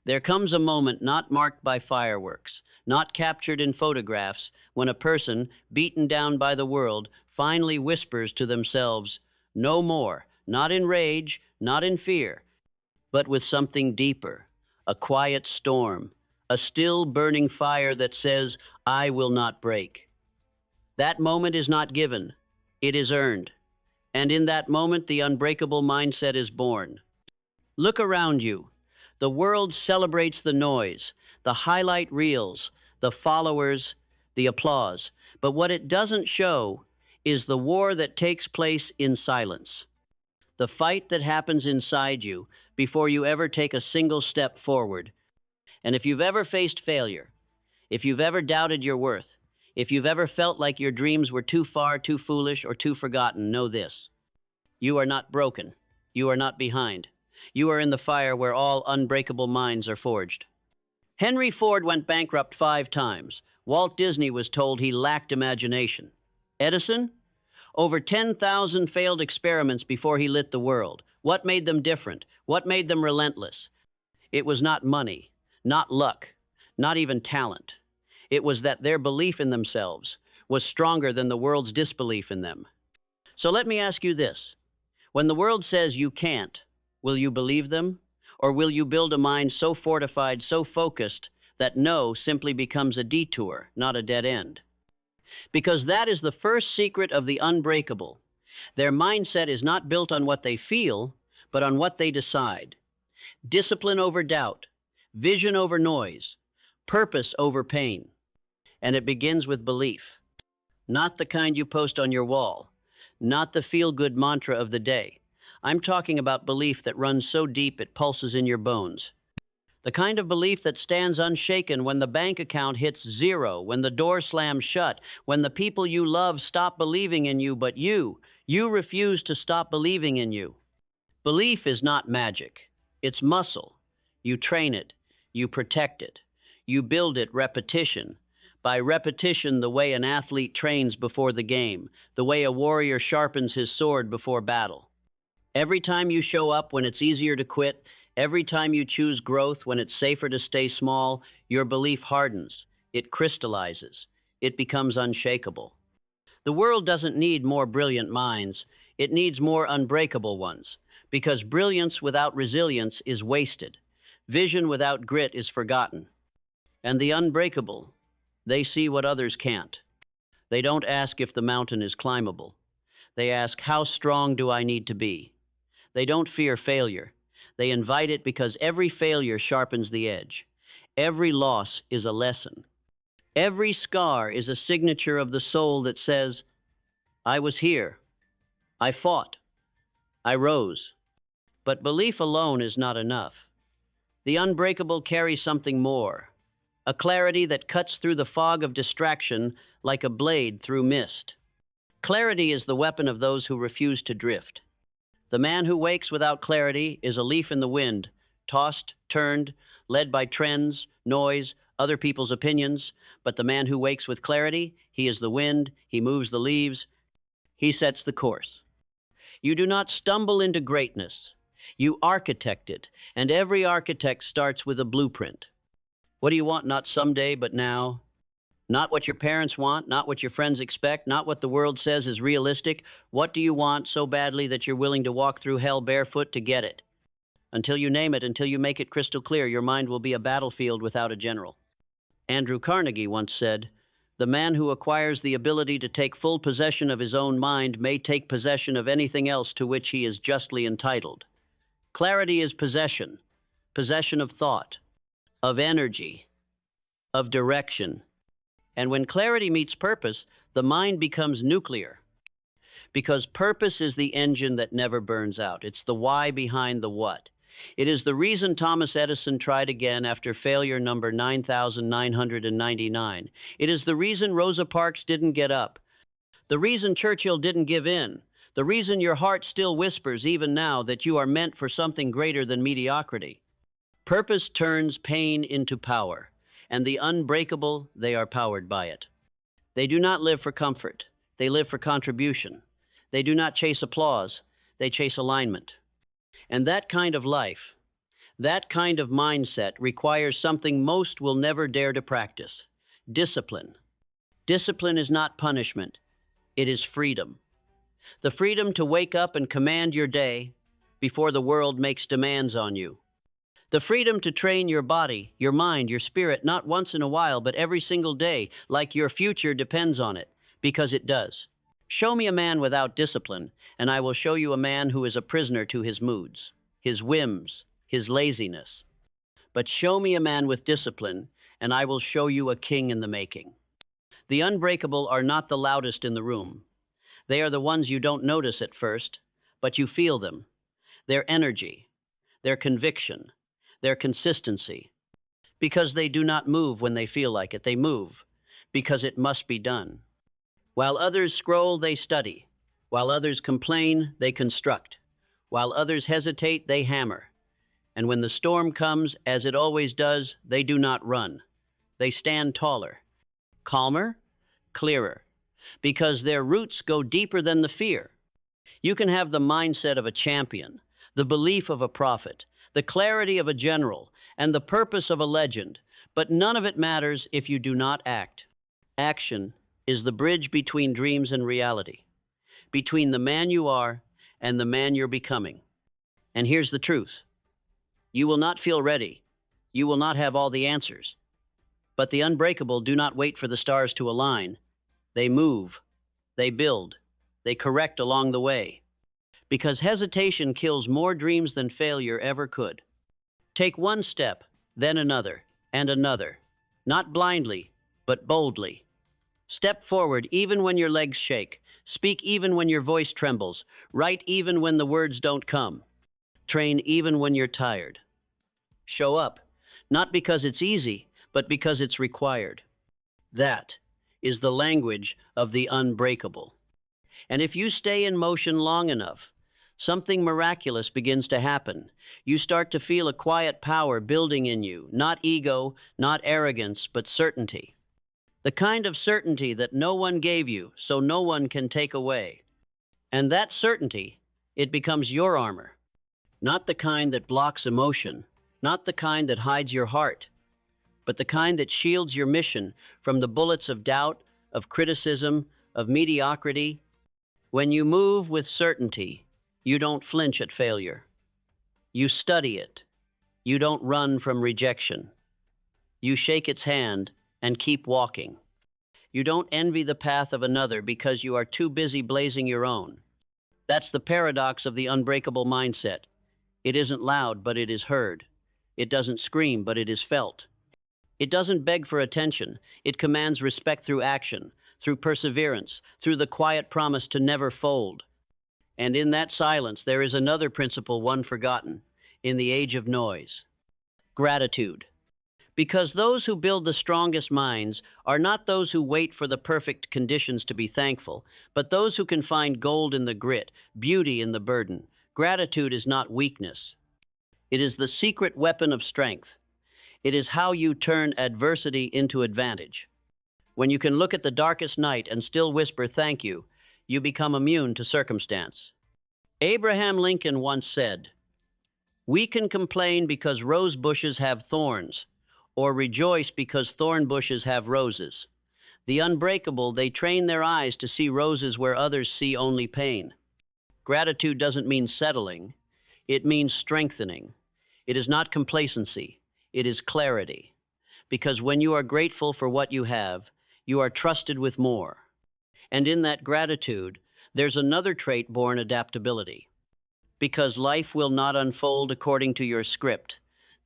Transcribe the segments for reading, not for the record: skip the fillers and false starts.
There comes a moment not marked by fireworks, not captured in photographs, when a person, beaten down by the world, finally whispers to themselves, "No more," not in rage, not in fear, but with something deeper, a quiet storm, a still burning fire that says, "I will not break." That moment is not given, it is earned. And in that moment, the unbreakable mindset is born. Look around you. The world celebrates the noise, the highlight reels, the followers, the applause. But what it doesn't show is the war that takes place in silence. The fight that happens inside you before you ever take a single step forward. And if you've ever faced failure, if you've ever doubted your worth, if you've ever felt like your dreams were too far, too foolish, or too forgotten, know this. You are not broken. You are not behind. You are in the fire where all unbreakable minds are forged. Henry Ford went bankrupt 5 times. Walt Disney was told he lacked imagination. Edison? Over 10,000 failed experiments before he lit the world. What made them different? What made them relentless? It was not money, not luck, not even talent. It was that their belief in themselves was stronger than the world's disbelief in them. So let me ask you this. When the world says you can't, will you believe them? Or will you build a mind so fortified, so focused, that no simply becomes a detour, not a dead end? Because that is the first secret of the unbreakable. Their mindset is not built on what they feel, but on what they decide. Discipline over doubt, vision over noise, purpose over pain. And it begins with belief. Not the kind you post on your wall, not the feel-good mantra of the day. I'm talking about belief that runs so deep it pulses in your bones. The kind of belief that stands unshaken when the bank account hits 0, when the door slams shut, when the people you love stop believing in you, but you refuse to stop believing in you. Belief is not magic. It's muscle. You train it. You protect it. You build it repetition. By repetition, the way an athlete trains before the game, the way a warrior sharpens his sword before battle. Every time you show up when it's easier to quit, every time you choose growth when it's safer to stay small, your belief hardens, it crystallizes, it becomes unshakable. The world doesn't need more brilliant minds, it needs more unbreakable ones, because brilliance without resilience is wasted, vision without grit is forgotten. And the unbreakable, they see what others can't. They don't ask if the mountain is climbable. They ask, how strong do I need to be? They don't fear failure. They invite it because every failure sharpens the edge. Every loss is a lesson. Every scar is a signature of the soul that says, I was here. I fought. I rose. But belief alone is not enough. The unbreakable carries something more. A clarity that cuts through the fog of distraction like a blade through mist. Clarity is the weapon of those who refuse to drift. The man who wakes without clarity is a leaf in the wind, tossed, turned, led by trends, noise, other people's opinions. But the man who wakes with clarity, he is the wind, he moves the leaves, he sets the course. You do not stumble into greatness. You architect it, and every architect starts with a blueprint. What do you want? Not someday, but now. Not what your parents want, not what your friends expect, not what the world says is realistic. What do you want so badly that you're willing to walk through hell barefoot to get it? Until you name it, until you make it crystal clear, your mind will be a battlefield without a general. Andrew Carnegie once said, "The man who acquires the ability to take full possession of his own mind may take possession of anything else to which he is justly entitled." Clarity is possession, possession of thought, of energy, of direction. And when clarity meets purpose, the mind becomes nuclear. Because purpose is the engine that never burns out. It's the why behind the what. It is the reason Thomas Edison tried again after failure number 9,999. It is the reason Rosa Parks didn't get up. The reason Churchill didn't give in. The reason your heart still whispers even now that you are meant for something greater than mediocrity. Purpose turns pain into power, and the unbreakable, they are powered by it. They do not live for comfort. They live for contribution. They do not chase applause. They chase alignment. And that kind of life, That kind of mindset requires something most will never dare to practice: discipline. Discipline is not punishment, it is freedom. The freedom to wake up and command your day before the world makes demands on you. The freedom to train your body, your mind, your spirit, not once in a while, but every single day, like your future depends on it, because it does. Show me a man without discipline, and I will show you a man who is a prisoner to his moods, his whims, his laziness. But show me a man with discipline, and I will show you a king in the making. The unbreakable are not the loudest in the room. They are the ones you don't notice at first, but you feel them. Their energy, their conviction, their consistency. Because they do not move when they feel like it. They move because it must be done. While others scroll, they study. While others complain, they construct. While others hesitate, they hammer. And when the storm comes, as it always does, they do not run. They stand taller, calmer, clearer, because their roots go deeper than the fear. You can have the mindset of a champion, the belief of a prophet, the clarity of a general, and the purpose of a legend, but none of it matters if you do not act. Action is the bridge between dreams and reality, between the man you are and the man you're becoming. And here's the truth. You will not feel ready. You will not have all the answers. But the unbreakable do not wait for the stars to align. They move, they build, they correct along the way. Because hesitation kills more dreams than failure ever could. Take one step, then another, and another. Not blindly, but boldly. Step forward even when your legs shake. Speak even when your voice trembles. Write even when the words don't come. Train even when you're tired. Show up, not because it's easy, but because it's required. That is the language of the unbreakable. And if you stay in motion long enough, something miraculous begins to happen. You start to feel a quiet power building in you, not ego, not arrogance, but certainty. The kind of certainty that no one gave you, so no one can take away. And that certainty, it becomes your armor. Not the kind that blocks emotion, not the kind that hides your heart, but the kind that shields your mission from the bullets of doubt, of criticism, of mediocrity. When you move with certainty, you don't flinch at failure. You study it. You don't run from rejection. You shake its hand and keep walking. You don't envy the path of another because you are too busy blazing your own. That's the paradox of the unbreakable mindset. It isn't loud, but it is heard. It doesn't scream, but it is felt. It doesn't beg for attention. It commands respect through action, through perseverance, through the quiet promise to never fold. And in that silence, there is another principle, one forgotten in the age of noise: gratitude. Because those who build the strongest minds are not those who wait for the perfect conditions to be thankful, but those who can find gold in the grit, beauty in the burden. Gratitude is not weakness. It is the secret weapon of strength. It is how you turn adversity into advantage. When you can look at the darkest night and still whisper thank you, you become immune to circumstance. Abraham Lincoln once said, "We can complain because rose bushes have thorns, or rejoice because thorn bushes have roses. The unbreakable, they train their eyes to see roses where others see only pain." Gratitude doesn't mean settling. It means strengthening. It is not complacency. It is clarity. Because when you are grateful for what you have, you are trusted with more. And in that gratitude, there's another trait born: adaptability. Because life will not unfold according to your script.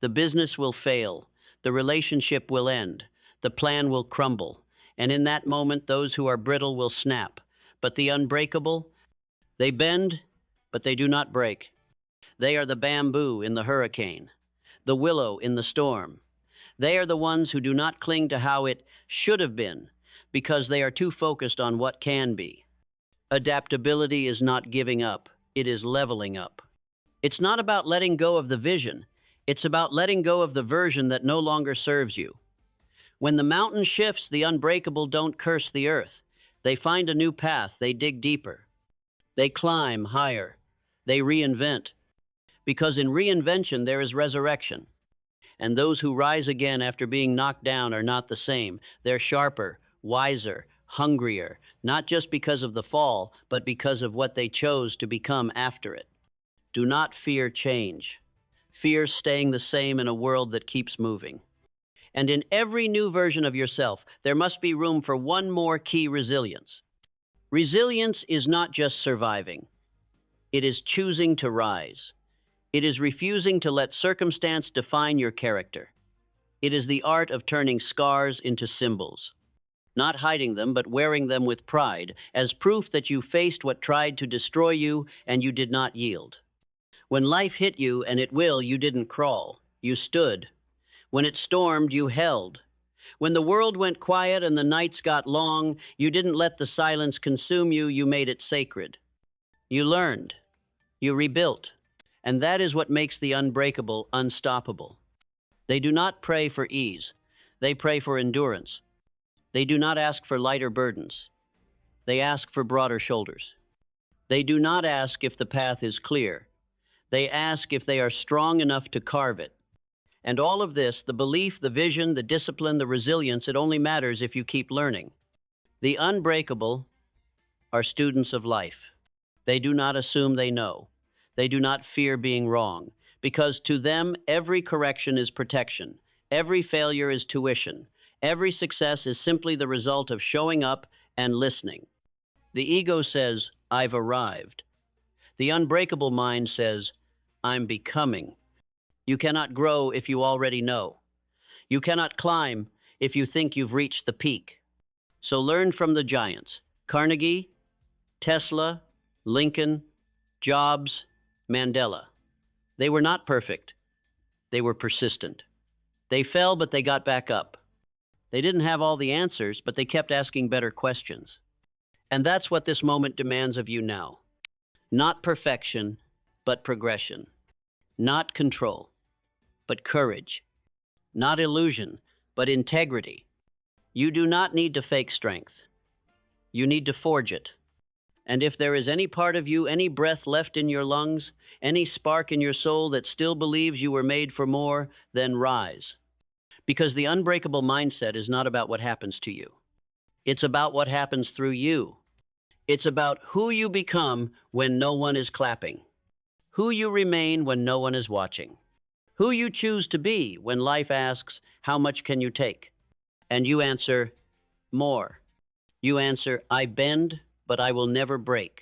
The business will fail. The relationship will end. The plan will crumble. And in that moment, those who are brittle will snap. But the unbreakable, they bend, but they do not break. They are the bamboo in the hurricane, the willow in the storm. They are the ones who do not cling to how it should have been, because they are too focused on what can be. Adaptability is not giving up. It is leveling up. It's not about letting go of the vision. It's about letting go of the version that no longer serves you. When the mountain shifts, the unbreakable don't curse the earth. They find a new path. They dig deeper. They climb higher. They reinvent. because in reinvention there is resurrection. And those who rise again after being knocked down are not the same. They're sharper, wiser, hungrier, not just because of the fall, but because of what they chose to become after it. Do not fear change. Fear staying the same in a world that keeps moving. And in every new version of yourself, there must be room for one more key: resilience. Resilience is not just surviving. It is choosing to rise. It is refusing to let circumstance define your character. It is the art of turning scars into symbols, not hiding them, but wearing them with pride, as proof that you faced what tried to destroy you and you did not yield. When life hit you, and it will, you didn't crawl, you stood. When it stormed, you held. When the world went quiet and the nights got long, you didn't let the silence consume you, you made it sacred. You learned. You rebuilt. And that is what makes the unbreakable unstoppable. They do not pray for ease. They pray for endurance. They do not ask for lighter burdens. They ask for broader shoulders. They do not ask if the path is clear. They ask if they are strong enough to carve it. And all of this, the belief, the vision, the discipline, the resilience, it only matters if you keep learning. The unbreakable are students of life. They do not assume they know. They do not fear being wrong, because to them, every correction is protection. Every failure is tuition. Every success is simply the result of showing up and listening. The ego says, I've arrived. The unbreakable mind says, I'm becoming. You cannot grow if you already know. You cannot climb if you think you've reached the peak. So learn from the giants: Carnegie, Tesla, Lincoln, Jobs, Mandela. They were not perfect. They were persistent. They fell, but they got back up. They didn't have all the answers, but they kept asking better questions. And that's what this moment demands of you now. Not perfection, but progression. Not control, but courage. Not illusion, but integrity. You do not need to fake strength. You need to forge it. And if there is any part of you, any breath left in your lungs, any spark in your soul that still believes you were made for more, then rise. Because the unbreakable mindset is not about what happens to you. It's about what happens through you. It's about who you become when no one is clapping. Who you remain when no one is watching. Who you choose to be when life asks, how much can you take? And you answer, more. You answer, I bend, but I will never break.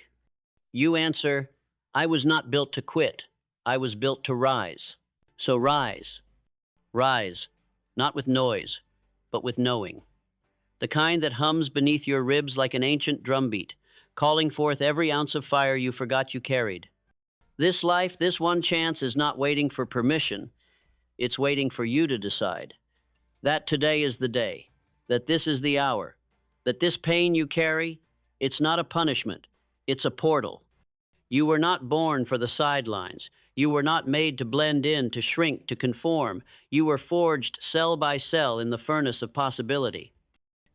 You answer, I was not built to quit. I was built to rise. So rise. Rise, not with noise, but with knowing. The kind that hums beneath your ribs like an ancient drumbeat, calling forth every ounce of fire you forgot you carried. This life, this one chance, is not waiting for permission. It's waiting for you to decide that today is the day, that this is the hour, that this pain you carry, it's not a punishment, it's a portal. You were not born for the sidelines. You were not made to blend in, to shrink, to conform. You were forged cell by cell in the furnace of possibility.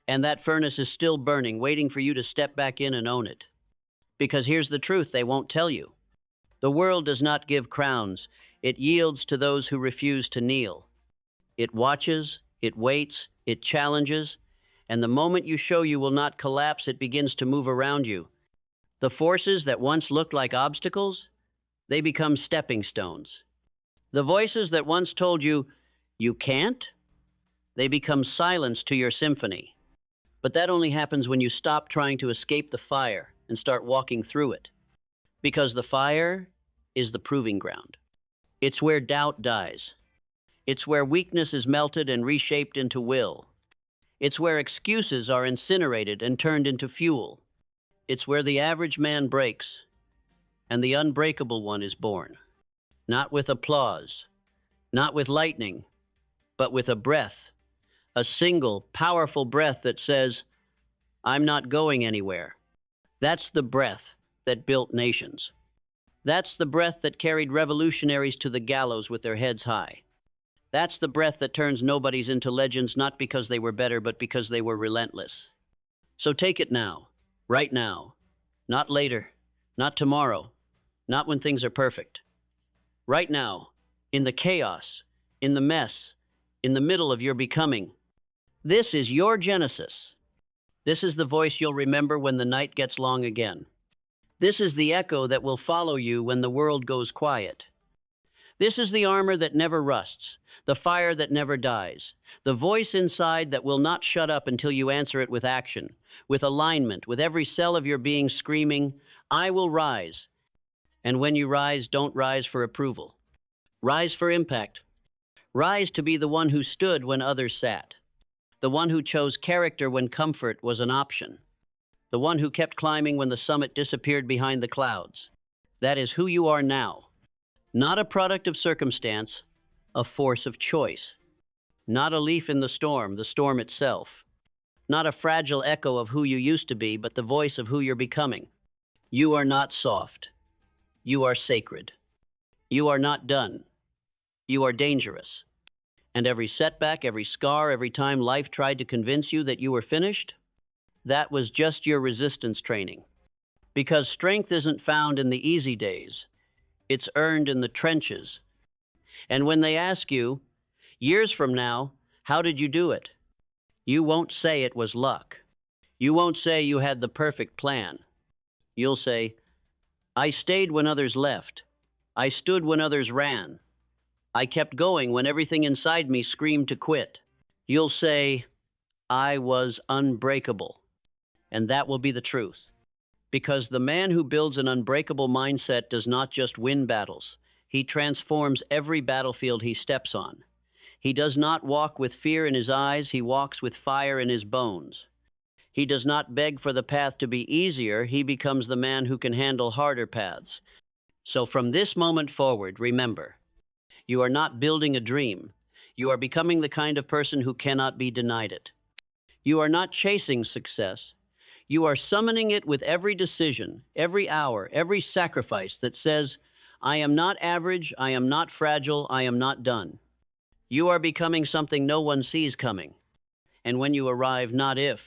And that furnace is still burning, waiting for you to step back in and own it. Because here's the truth they won't tell you. The world does not give crowns. It yields to those who refuse to kneel. It watches, it waits, it challenges, and the moment you show you will not collapse, it begins to move around you. The forces that once looked like obstacles, they become stepping stones. The voices that once told you, you can't, they become silence to your symphony. But that only happens when you stop trying to escape the fire and start walking through it. Because the fire is the proving ground. It's where doubt dies. It's where weakness is melted and reshaped into will. It's where excuses are incinerated and turned into fuel. It's where the average man breaks and the unbreakable one is born. Not with applause, not with lightning, but with a breath. A single, powerful breath that says, I'm not going anywhere. That's the breath that built nations. That's the breath that carried revolutionaries to the gallows with their heads high. That's the breath that turns nobodies into legends, not because they were better, but because they were relentless. So take it now, right now. Not later, not tomorrow, not when things are perfect. right now, in the chaos, in the mess, in the middle of your becoming. This is your Genesis. This is the voice you'll remember when the night gets long again. This is the echo that will follow you when the world goes quiet. This is the armor that never rusts, the fire that never dies, the voice inside that will not shut up until you answer it with action, with alignment, with every cell of your being screaming, I will rise. And when you rise, don't rise for approval. Rise for impact. Rise to be the one who stood when others sat, the one who chose character when comfort was an option, the one who kept climbing when the summit disappeared behind the clouds. That is who you are now. Not a product of circumstance, a force of choice. Not a leaf in the storm itself. Not a fragile echo of who you used to be, but the voice of who you're becoming. You are not soft. You are sacred. You are not done. You are dangerous. And every setback, every scar, every time life tried to convince you that you were finished, that was just your resistance training. Because strength isn't found in the easy days. It's earned in the trenches. And when they ask you, years from now, how did you do it? You won't say it was luck. You won't say you had the perfect plan. You'll say, I stayed when others left. I stood when others ran. I kept going when everything inside me screamed to quit. You'll say, I was unbreakable. And that will be the truth. Because the man who builds an unbreakable mindset does not just win battles. He transforms every battlefield he steps on. He does not walk with fear in his eyes. He walks with fire in his bones. He does not beg for the path to be easier. He becomes the man who can handle harder paths. So from this moment forward, remember, you are not building a dream. You are becoming the kind of person who cannot be denied it. You are not chasing success. You are summoning it with every decision, every hour, every sacrifice that says, I am not average, I am not fragile, I am not done. You are becoming something no one sees coming. And when you arrive, not if,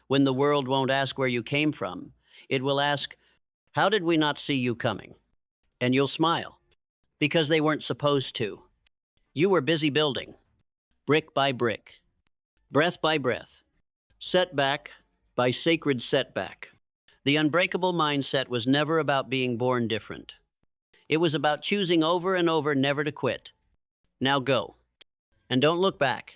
when the world won't ask where you came from, it will ask, how did we not see you coming? And you'll smile, because they weren't supposed to. You were busy building, brick by brick, breath by breath, setback by sacred setback. The unbreakable mindset was never about being born different. It was about choosing over and over never to quit. Now go, and don't look back.